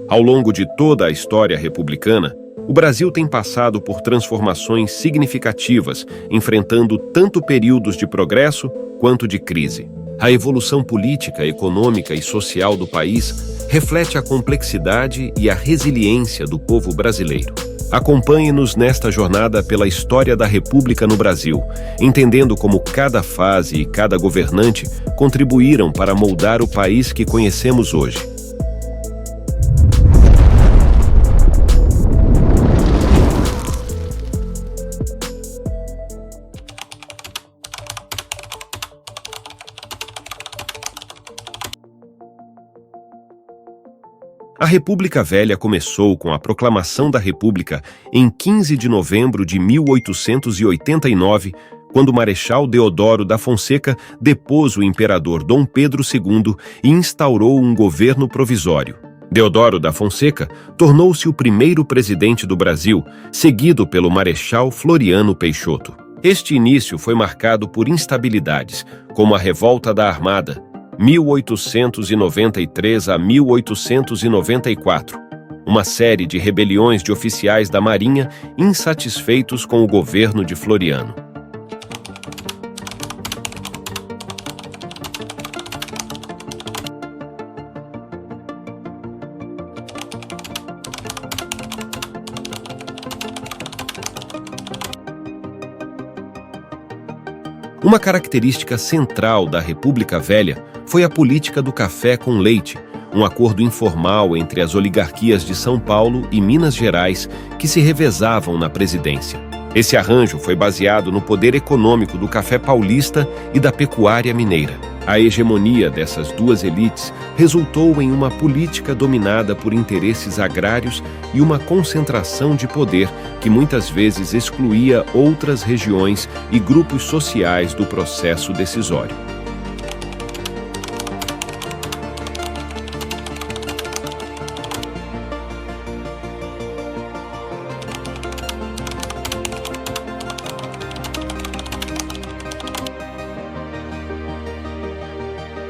Ao longo de toda a história republicana, o Brasil tem passado por transformações significativas, enfrentando tanto períodos de progresso quanto de crise. A evolução política, econômica e social do país reflete a complexidade e a resiliência do povo brasileiro. Acompanhe-nos nesta jornada pela história da República no Brasil, entendendo como cada fase e cada governante contribuíram para moldar o país que conhecemos hoje. A República Velha começou com a proclamação da República em 15 de novembro de 1889, quando o Marechal Deodoro da Fonseca depôs o imperador Dom Pedro II e instaurou um governo provisório. Deodoro da Fonseca tornou-se o primeiro presidente do Brasil, seguido pelo Marechal Floriano Peixoto. Este início foi marcado por instabilidades, como a Revolta da Armada, 1893 a 1894, uma série de rebeliões de oficiais da Marinha insatisfeitos com o governo de Floriano. Uma característica central da República Velha foi a política do café com leite, um acordo informal entre as oligarquias de São Paulo e Minas Gerais que se revezavam na presidência. Esse arranjo foi baseado no poder econômico do café paulista e da pecuária mineira. A hegemonia dessas duas elites resultou em uma política dominada por interesses agrários e uma concentração de poder que muitas vezes excluía outras regiões e grupos sociais do processo decisório.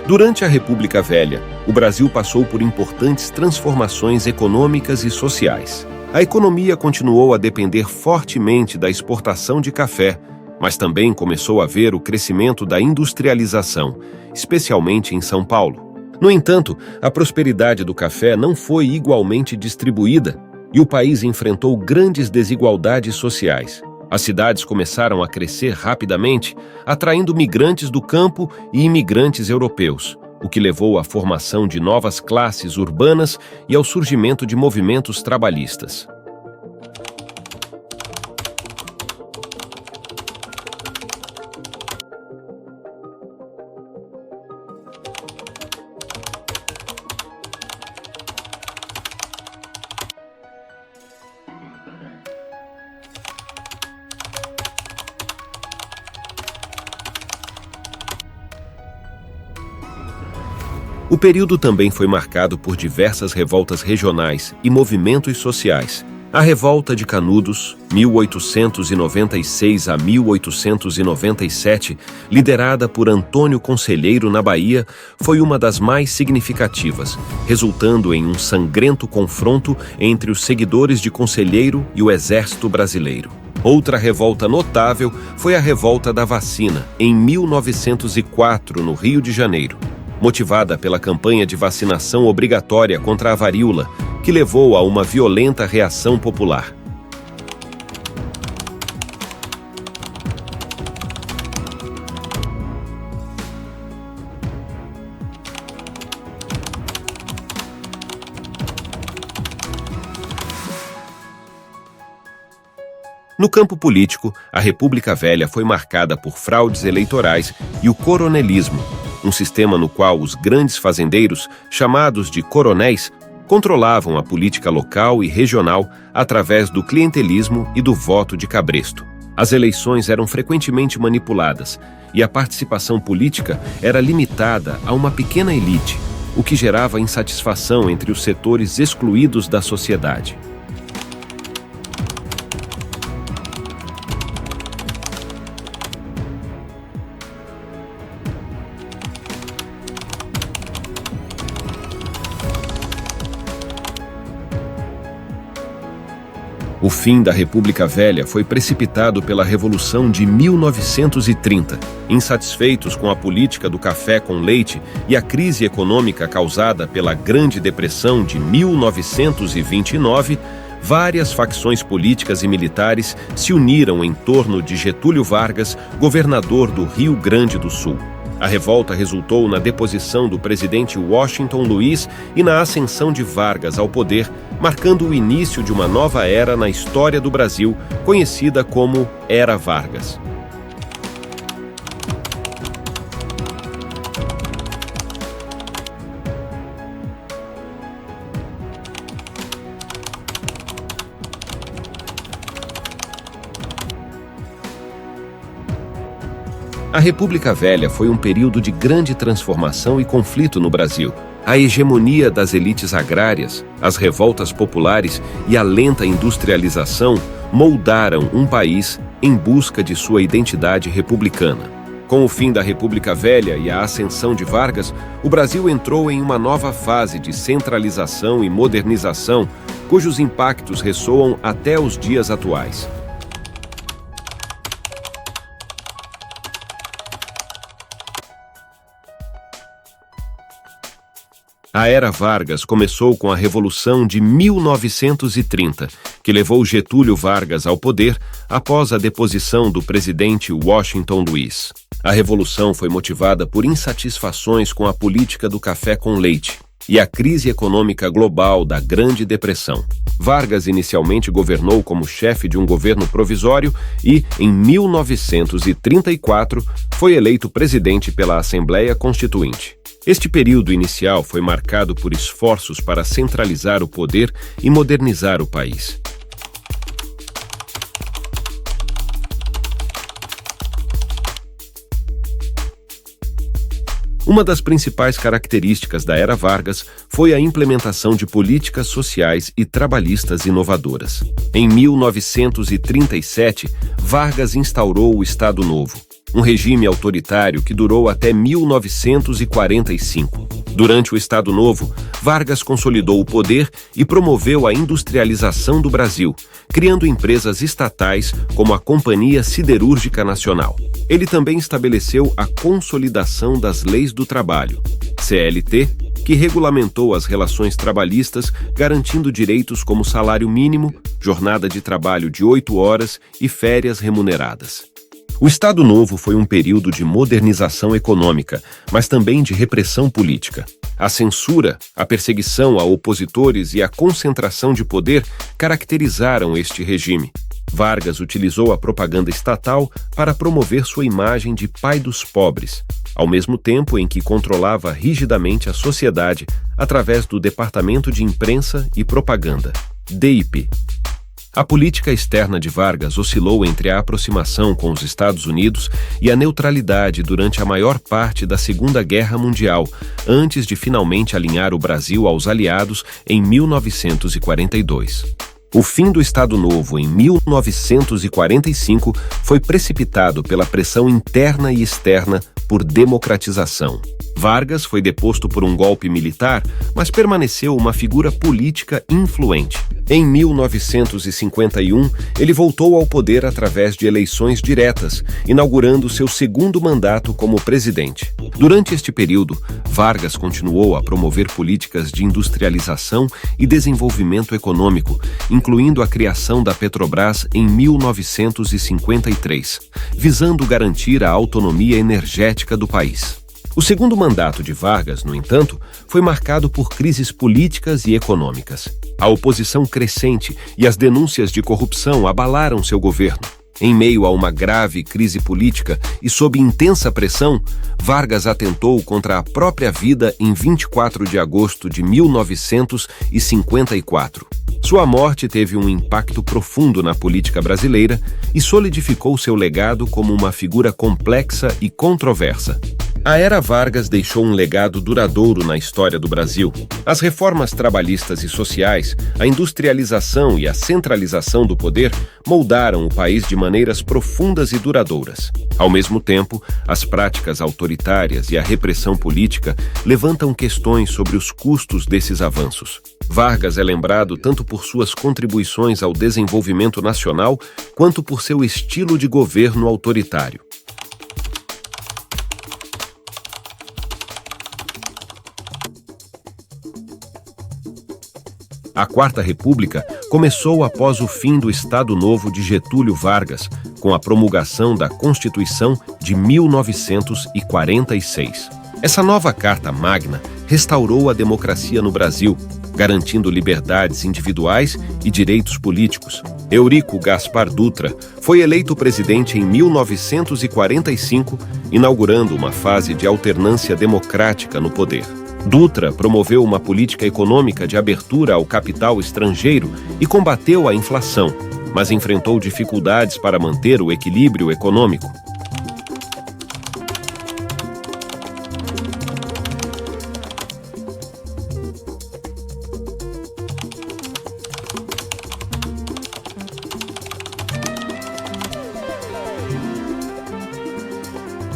Durante a República Velha, o Brasil passou por importantes transformações econômicas e sociais. A economia continuou a depender fortemente da exportação de café, mas também começou a haver o crescimento da industrialização, especialmente em São Paulo. No entanto, a prosperidade do café não foi igualmente distribuída e o país enfrentou grandes desigualdades sociais. As cidades começaram a crescer rapidamente, atraindo migrantes do campo e imigrantes europeus, o que levou à formação de novas classes urbanas e ao surgimento de movimentos trabalhistas. O período também foi marcado por diversas revoltas regionais e movimentos sociais. A Revolta de Canudos, 1896 a 1897, liderada por Antônio Conselheiro na Bahia, foi uma das mais significativas, resultando em um sangrento confronto entre os seguidores de Conselheiro e o Exército Brasileiro. Outra revolta notável foi a Revolta da Vacina, em 1904, no Rio de Janeiro, motivada pela campanha de vacinação obrigatória contra a varíola, que levou a uma violenta reação popular. No campo político, a República Velha foi marcada por fraudes eleitorais e o coronelismo, um sistema no qual os grandes fazendeiros, chamados de coronéis, controlavam a política local e regional através do clientelismo e do voto de cabresto. As eleições eram frequentemente manipuladas e a participação política era limitada a uma pequena elite, o que gerava insatisfação entre os setores excluídos da sociedade. O fim da República Velha foi precipitado pela Revolução de 1930. Insatisfeitos com a política do café com leite e a crise econômica causada pela Grande Depressão de 1929, várias facções políticas e militares se uniram em torno de Getúlio Vargas, governador do Rio Grande do Sul. A revolta resultou na deposição do presidente Washington Luiz e na ascensão de Vargas ao poder, marcando o início de uma nova era na história do Brasil, conhecida como Era Vargas. A República Velha foi um período de grande transformação e conflito no Brasil. A hegemonia das elites agrárias, as revoltas populares e a lenta industrialização moldaram um país em busca de sua identidade republicana. Com o fim da República Velha e a ascensão de Vargas, o Brasil entrou em uma nova fase de centralização e modernização, cujos impactos ressoam até os dias atuais. A Era Vargas começou com a Revolução de 1930, que levou Getúlio Vargas ao poder após a deposição do presidente Washington Luiz. A Revolução foi motivada por insatisfações com a política do café com leite e a crise econômica global da Grande Depressão. Vargas inicialmente governou como chefe de um governo provisório e, em 1934, foi eleito presidente pela Assembleia Constituinte. Este período inicial foi marcado por esforços para centralizar o poder e modernizar o país. Uma das principais características da Era Vargas foi a implementação de políticas sociais e trabalhistas inovadoras. Em 1937, Vargas instaurou o Estado Novo, um regime autoritário que durou até 1945. Durante o Estado Novo, Vargas consolidou o poder e promoveu a industrialização do Brasil, criando empresas estatais como a Companhia Siderúrgica Nacional. Ele também estabeleceu a Consolidação das Leis do Trabalho, CLT, que regulamentou as relações trabalhistas, garantindo direitos como salário mínimo, jornada de trabalho de 8 horas e férias remuneradas. O Estado Novo foi um período de modernização econômica, mas também de repressão política. A censura, a perseguição a opositores e a concentração de poder caracterizaram este regime. Vargas utilizou a propaganda estatal para promover sua imagem de pai dos pobres, ao mesmo tempo em que controlava rigidamente a sociedade através do Departamento de Imprensa e Propaganda, DIP. A política externa de Vargas oscilou entre a aproximação com os Estados Unidos e a neutralidade durante a maior parte da Segunda Guerra Mundial, antes de finalmente alinhar o Brasil aos aliados em 1942. O fim do Estado Novo em 1945 foi precipitado pela pressão interna e externa por democratização. Vargas foi deposto por um golpe militar, mas permaneceu uma figura política influente. Em 1951, ele voltou ao poder através de eleições diretas, inaugurando seu segundo mandato como presidente. Durante este período, Vargas continuou a promover políticas de industrialização e desenvolvimento econômico, incluindo a criação da Petrobras em 1953, visando garantir a autonomia energética do país. O segundo mandato de Vargas, no entanto, foi marcado por crises políticas e econômicas. A oposição crescente e as denúncias de corrupção abalaram seu governo. Em meio a uma grave crise política e sob intensa pressão, Vargas atentou contra a própria vida em 24 de agosto de 1954. Sua morte teve um impacto profundo na política brasileira e solidificou seu legado como uma figura complexa e controversa. A era Vargas deixou um legado duradouro na história do Brasil. As reformas trabalhistas e sociais, a industrialização e a centralização do poder moldaram o país de maneiras profundas e duradouras. Ao mesmo tempo, as práticas autoritárias e a repressão política levantam questões sobre os custos desses avanços. Vargas é lembrado tanto por suas contribuições ao desenvolvimento nacional quanto por seu estilo de governo autoritário. A Quarta República começou após o fim do Estado Novo de Getúlio Vargas, com a promulgação da Constituição de 1946. Essa nova Carta Magna restaurou a democracia no Brasil, garantindo liberdades individuais e direitos políticos. Eurico Gaspar Dutra foi eleito presidente em 1945, inaugurando uma fase de alternância democrática no poder. Dutra promoveu uma política econômica de abertura ao capital estrangeiro e combateu a inflação, mas enfrentou dificuldades para manter o equilíbrio econômico.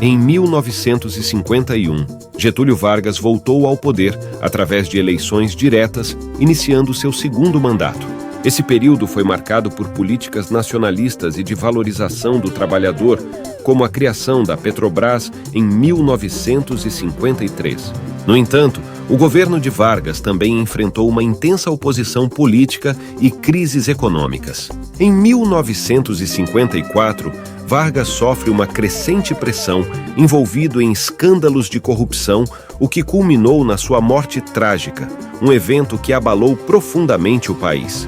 Em 1951, Getúlio Vargas voltou ao poder através de eleições diretas, iniciando seu segundo mandato. Esse período foi marcado por políticas nacionalistas e de valorização do trabalhador, como a criação da Petrobras em 1953. No entanto, o governo de Vargas também enfrentou uma intensa oposição política e crises econômicas. Em 1954, Vargas sofre uma crescente pressão, envolvido em escândalos de corrupção, o que culminou na sua morte trágica, um evento que abalou profundamente o país.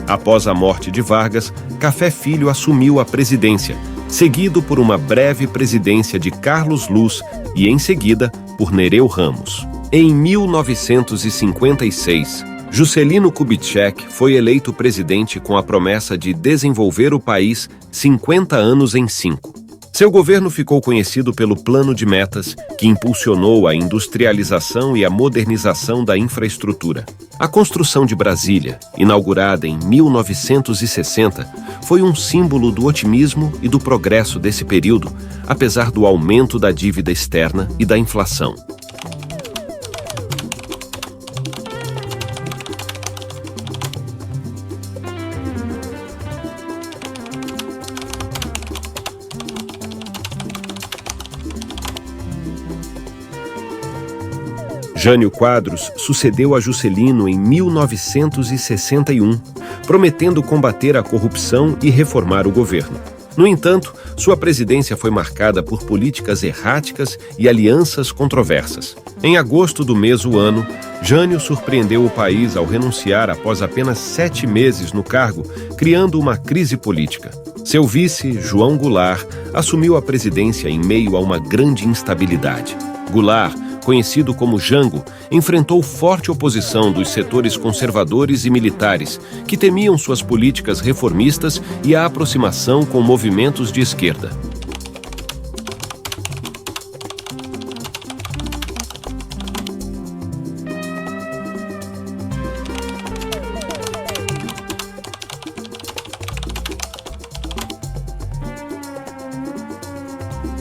Após a morte de Vargas, Café Filho assumiu a presidência, seguido por uma breve presidência de Carlos Luz e, em seguida, por Nereu Ramos. Em 1956, Juscelino Kubitschek foi eleito presidente com a promessa de desenvolver o país 50 anos em 5. Seu governo ficou conhecido pelo Plano de Metas, que impulsionou a industrialização e a modernização da infraestrutura. A construção de Brasília, inaugurada em 1960, foi um símbolo do otimismo e do progresso desse período, apesar do aumento da dívida externa e da inflação. Jânio Quadros sucedeu a Juscelino em 1961, prometendo combater a corrupção e reformar o governo. No entanto, sua presidência foi marcada por políticas erráticas e alianças controversas. Em agosto do mesmo ano, Jânio surpreendeu o país ao renunciar após apenas 7 meses no cargo, criando uma crise política. Seu vice, João Goulart, assumiu a presidência em meio a uma grande instabilidade. Goulart, conhecido como Jango, enfrentou forte oposição dos setores conservadores e militares, que temiam suas políticas reformistas e a aproximação com movimentos de esquerda.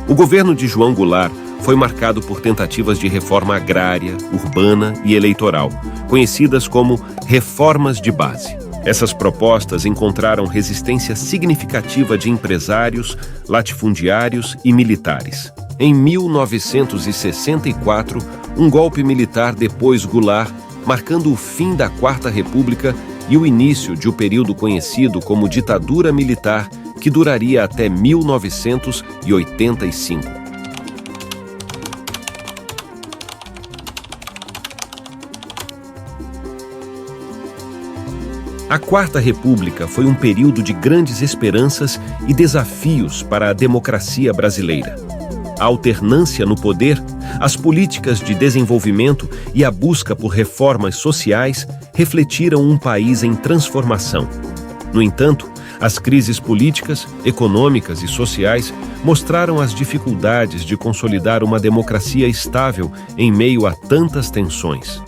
O governo de João Goulart foi marcado por tentativas de reforma agrária, urbana e eleitoral, conhecidas como reformas de base. Essas propostas encontraram resistência significativa de empresários, latifundiários e militares. Em 1964, um golpe militar depôs Goulart, marcando o fim da Quarta República e o início de um período conhecido como ditadura militar, que duraria até 1985. A Quarta República foi um período de grandes esperanças e desafios para a democracia brasileira. a alternância no poder, as políticas de desenvolvimento e a busca por reformas sociais refletiram um país em transformação. No entanto, as crises políticas, econômicas e sociais mostraram as dificuldades de consolidar uma democracia estável em meio a tantas tensões.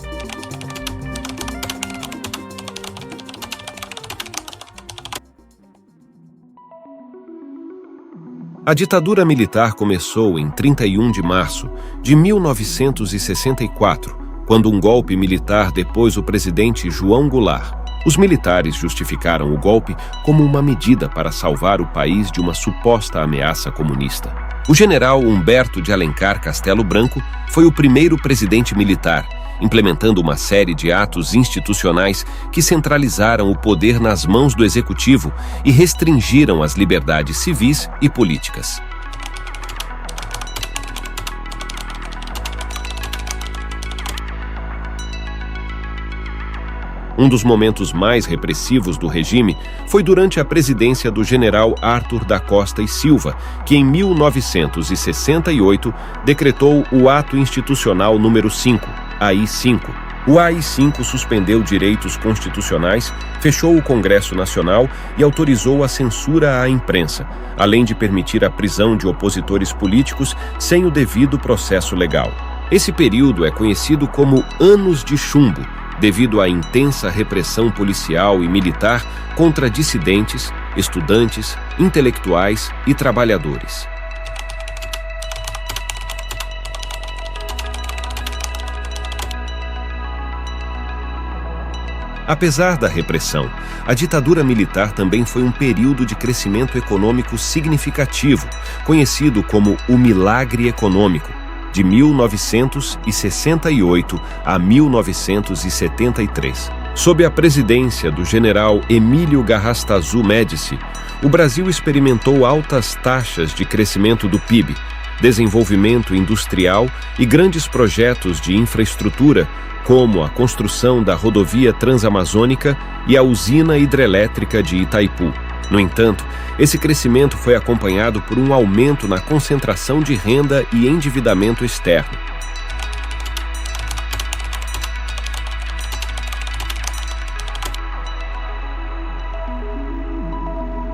A ditadura militar começou em 31 de março de 1964, quando um golpe militar depôs o presidente João Goulart. Os militares justificaram o golpe como uma medida para salvar o país de uma suposta ameaça comunista. O general Humberto de Alencar Castelo Branco foi o primeiro presidente militar, implementando uma série de atos institucionais que centralizaram o poder nas mãos do executivo e restringiram as liberdades civis e políticas. Um dos momentos mais repressivos do regime foi durante a presidência do general Arthur da Costa e Silva, que em 1968 decretou o Ato Institucional número 5, AI-5. O AI-5 suspendeu direitos constitucionais, fechou o Congresso Nacional e autorizou a censura à imprensa, além de permitir a prisão de opositores políticos sem o devido processo legal. Esse período é conhecido como Anos de Chumbo, devido à intensa repressão policial e militar contra dissidentes, estudantes, intelectuais e trabalhadores. Apesar da repressão, a ditadura militar também foi um período de crescimento econômico significativo, conhecido como o Milagre Econômico, de 1968 a 1973. Sob a presidência do general Emílio Garrastazu Médici, o Brasil experimentou altas taxas de crescimento do PIB, desenvolvimento industrial e grandes projetos de infraestrutura, como a construção da rodovia transamazônica e a usina hidrelétrica de Itaipu. No entanto, esse crescimento foi acompanhado por um aumento na concentração de renda e endividamento externo.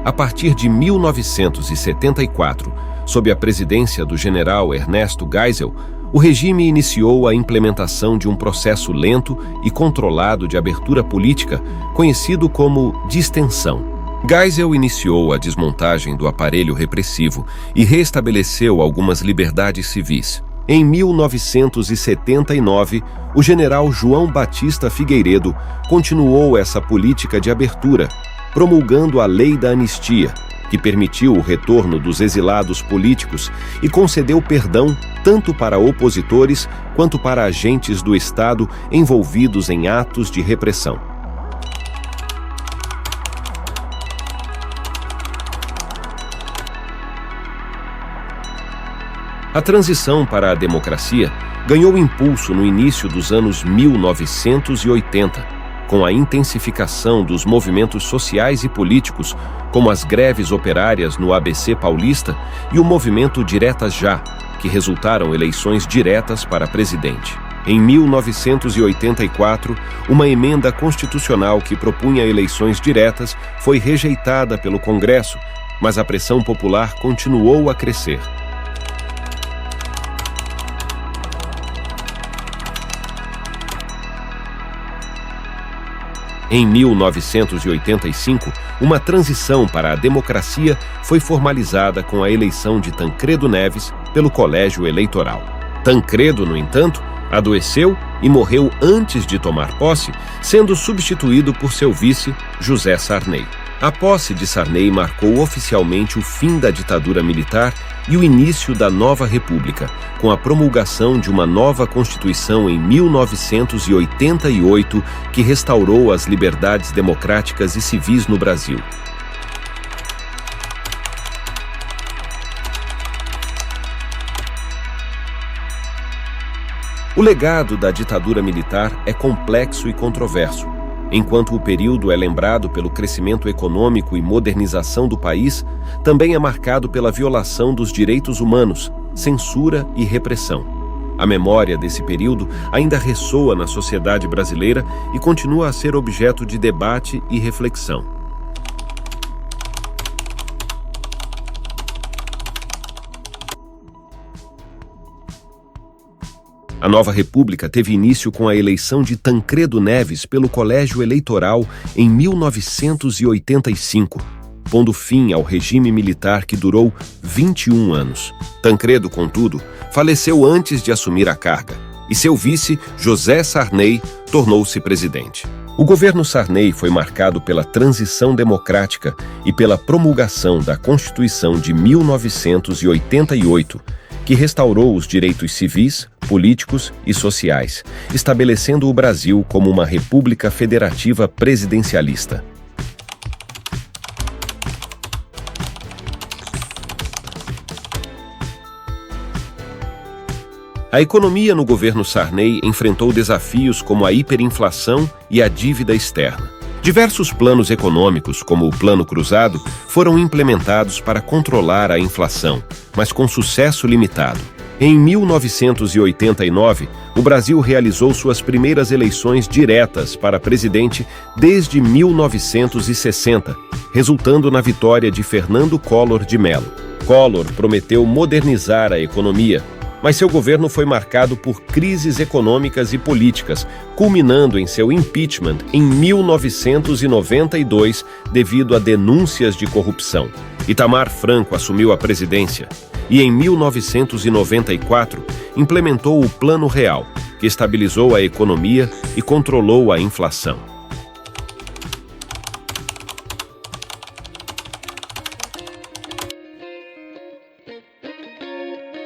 A partir de 1974, sob a presidência do general Ernesto Geisel, o regime iniciou a implementação de um processo lento e controlado de abertura política, conhecido como distensão. Geisel iniciou a desmontagem do aparelho repressivo e reestabeleceu algumas liberdades civis. Em 1979, o general João Batista Figueiredo continuou essa política de abertura, promulgando a Lei da Anistia, que permitiu o retorno dos exilados políticos e concedeu perdão tanto para opositores quanto para agentes do Estado envolvidos em atos de repressão. A transição para a democracia ganhou impulso no início dos anos 1980, com a intensificação dos movimentos sociais e políticos, como as greves operárias no ABC Paulista e o movimento Diretas Já, que resultaram eleições diretas para presidente. Em 1984, uma emenda constitucional que propunha eleições diretas foi rejeitada pelo Congresso, mas a pressão popular continuou a crescer. Em 1985, uma transição para a democracia foi formalizada com a eleição de Tancredo Neves pelo Colégio Eleitoral. Tancredo, no entanto, adoeceu e morreu antes de tomar posse, sendo substituído por seu vice, José Sarney. A posse de Sarney marcou oficialmente o fim da ditadura militar e o início da nova república, com a promulgação de uma nova Constituição em 1988, que restaurou as liberdades democráticas e civis no Brasil. O legado da ditadura militar é complexo e controverso. Enquanto o período é lembrado pelo crescimento econômico e modernização do país, também é marcado pela violação dos direitos humanos, censura e repressão. A memória desse período ainda ressoa na sociedade brasileira e continua a ser objeto de debate e reflexão. A nova república teve início com a eleição de Tancredo Neves pelo Colégio Eleitoral em 1985, pondo fim ao regime militar que durou 21 anos. Tancredo, contudo, faleceu antes de assumir a carga, e seu vice, José Sarney, tornou-se presidente. O governo Sarney foi marcado pela transição democrática e pela promulgação da Constituição de 1988, que restaurou os direitos civis, políticos e sociais, estabelecendo o Brasil como uma república federativa presidencialista. A economia no governo Sarney enfrentou desafios como a hiperinflação e a dívida externa. Diversos planos econômicos, como o Plano Cruzado, foram implementados para controlar a inflação, mas com sucesso limitado. Em 1989, o Brasil realizou suas primeiras eleições diretas para presidente desde 1960, resultando na vitória de Fernando Collor de Mello. Collor prometeu modernizar a economia, mas seu governo foi marcado por crises econômicas e políticas, culminando em seu impeachment em 1992 devido a denúncias de corrupção. Itamar Franco assumiu a presidência e, em 1994, implementou o Plano Real, que estabilizou a economia e controlou a inflação.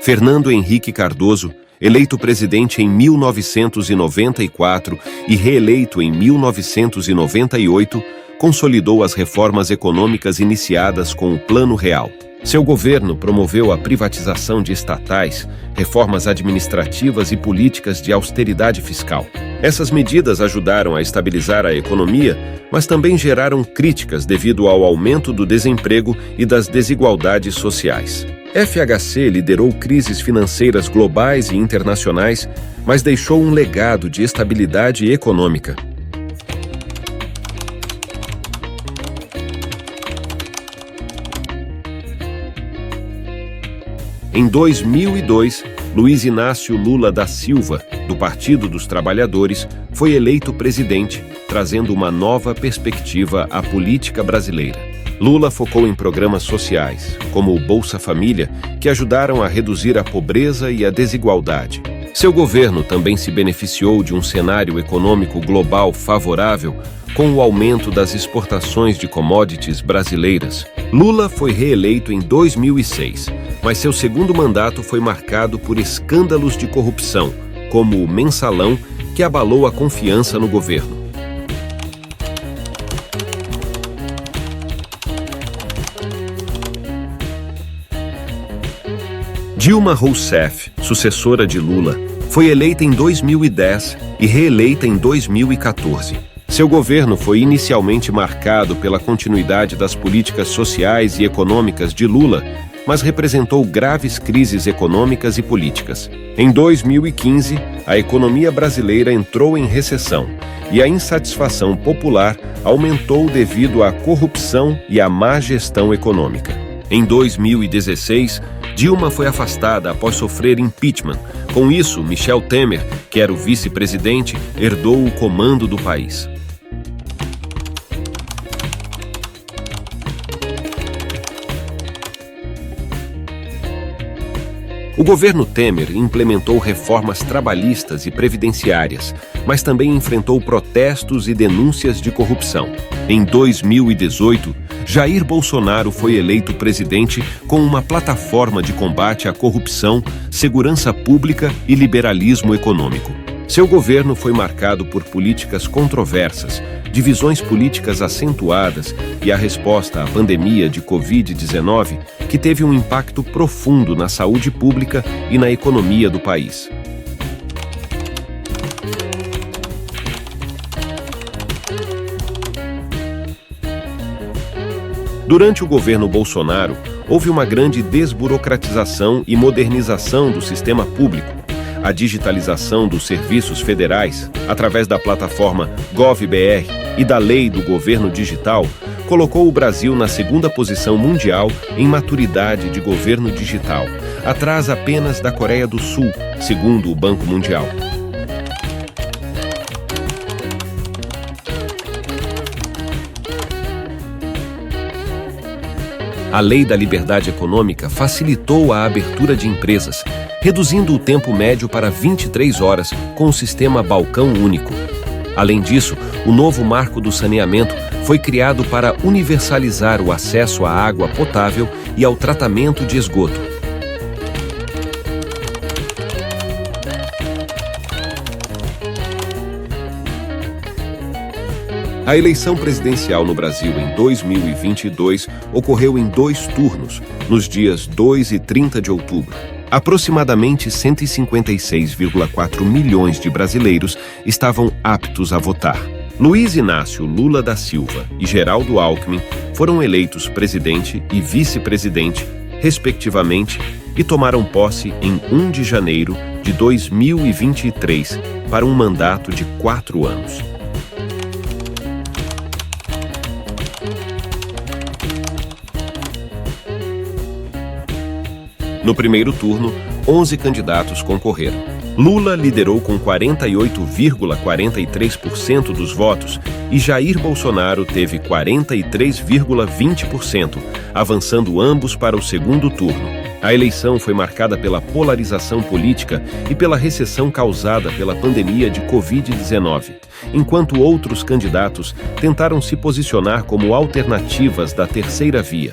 Fernando Henrique Cardoso, eleito presidente em 1994 e reeleito em 1998, consolidou as reformas econômicas iniciadas com o Plano Real. Seu governo promoveu a privatização de estatais, reformas administrativas e políticas de austeridade fiscal. Essas medidas ajudaram a estabilizar a economia, mas também geraram críticas devido ao aumento do desemprego e das desigualdades sociais. FHC liderou crises financeiras globais e internacionais, mas deixou um legado de estabilidade econômica. Em 2002, Luiz Inácio Lula da Silva, do Partido dos Trabalhadores, foi eleito presidente, trazendo uma nova perspectiva à política brasileira. Lula focou em programas sociais, como o Bolsa Família, que ajudaram a reduzir a pobreza e a desigualdade. Seu governo também se beneficiou de um cenário econômico global favorável, com o aumento das exportações de commodities brasileiras. Lula foi reeleito em 2006, mas seu segundo mandato foi marcado por escândalos de corrupção, como o Mensalão, que abalou a confiança no governo. Dilma Rousseff, sucessora de Lula, foi eleita em 2010 e reeleita em 2014. Seu governo foi inicialmente marcado pela continuidade das políticas sociais e econômicas de Lula, mas representou graves crises econômicas e políticas. Em 2015, a economia brasileira entrou em recessão e a insatisfação popular aumentou devido à corrupção e à má gestão econômica. Em 2016, Dilma foi afastada após sofrer impeachment. Com isso, Michel Temer, que era o vice-presidente, herdou o comando do país. O governo Temer implementou reformas trabalhistas e previdenciárias, mas também enfrentou protestos e denúncias de corrupção. Em 2018, Jair Bolsonaro foi eleito presidente com uma plataforma de combate à corrupção, segurança pública e liberalismo econômico. Seu governo foi marcado por políticas controversas, divisões políticas acentuadas e a resposta à pandemia de Covid-19, que teve um impacto profundo na saúde pública e na economia do país. Durante o governo Bolsonaro, houve uma grande desburocratização e modernização do sistema público. A digitalização dos serviços federais, através da plataforma GovBR e da Lei do Governo Digital, colocou o Brasil na segunda posição mundial em maturidade de governo digital, atrás apenas da Coreia do Sul, segundo o Banco Mundial. A Lei da Liberdade Econômica facilitou a abertura de empresas, reduzindo o tempo médio para 23 horas com o sistema Balcão Único. Além disso, o novo Marco do Saneamento foi criado para universalizar o acesso à água potável e ao tratamento de esgoto. A eleição presidencial no Brasil em 2022 ocorreu em 2 turnos, nos dias 2 e 30 de outubro. Aproximadamente 156,4 milhões de brasileiros estavam aptos a votar. Luiz Inácio Lula da Silva e Geraldo Alckmin foram eleitos presidente e vice-presidente, respectivamente, e tomaram posse em 1 de janeiro de 2023 para um mandato de 4 anos. No primeiro turno, 11 candidatos concorreram. Lula liderou com 48,43% dos votos e Jair Bolsonaro teve 43,20%, avançando ambos para o segundo turno. A eleição foi marcada pela polarização política e pela recessão causada pela pandemia de Covid-19, enquanto outros candidatos tentaram se posicionar como alternativas da terceira via.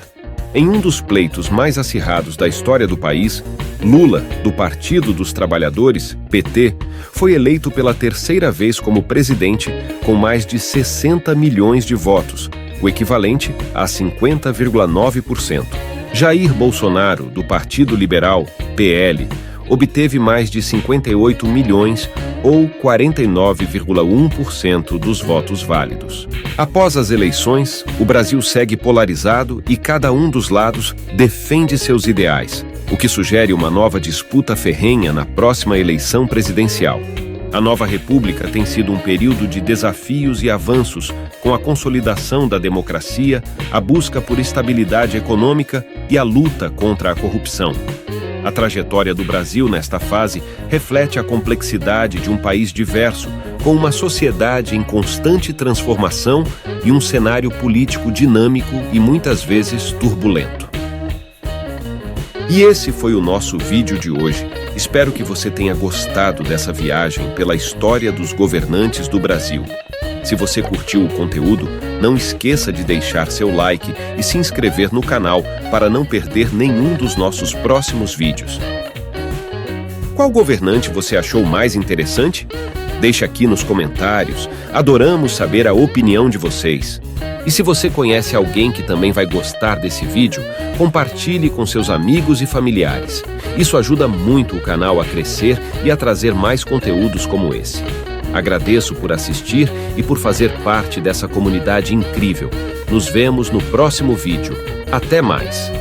Em um dos pleitos mais acirrados da história do país, Lula, do Partido dos Trabalhadores, PT, foi eleito pela terceira vez como presidente com mais de 60 milhões de votos, o equivalente a 50,9%. Jair Bolsonaro, do Partido Liberal, PL, obteve mais de 58 milhões ou 49,1% dos votos válidos. Após as eleições, o Brasil segue polarizado e cada um dos lados defende seus ideais, o que sugere uma nova disputa ferrenha na próxima eleição presidencial. A nova república tem sido um período de desafios e avanços, com a consolidação da democracia, a busca por estabilidade econômica e a luta contra a corrupção. A trajetória do Brasil nesta fase reflete a complexidade de um país diverso, com uma sociedade em constante transformação e um cenário político dinâmico e muitas vezes turbulento. E esse foi o nosso vídeo de hoje. Espero que você tenha gostado dessa viagem pela história dos governantes do Brasil. Se você curtiu o conteúdo, não esqueça de deixar seu like e se inscrever no canal para não perder nenhum dos nossos próximos vídeos. Qual governante você achou mais interessante? Deixe aqui nos comentários. Adoramos saber a opinião de vocês. E se você conhece alguém que também vai gostar desse vídeo, compartilhe com seus amigos e familiares. Isso ajuda muito o canal a crescer e a trazer mais conteúdos como esse. Agradeço por assistir e por fazer parte dessa comunidade incrível. Nos vemos no próximo vídeo. Até mais!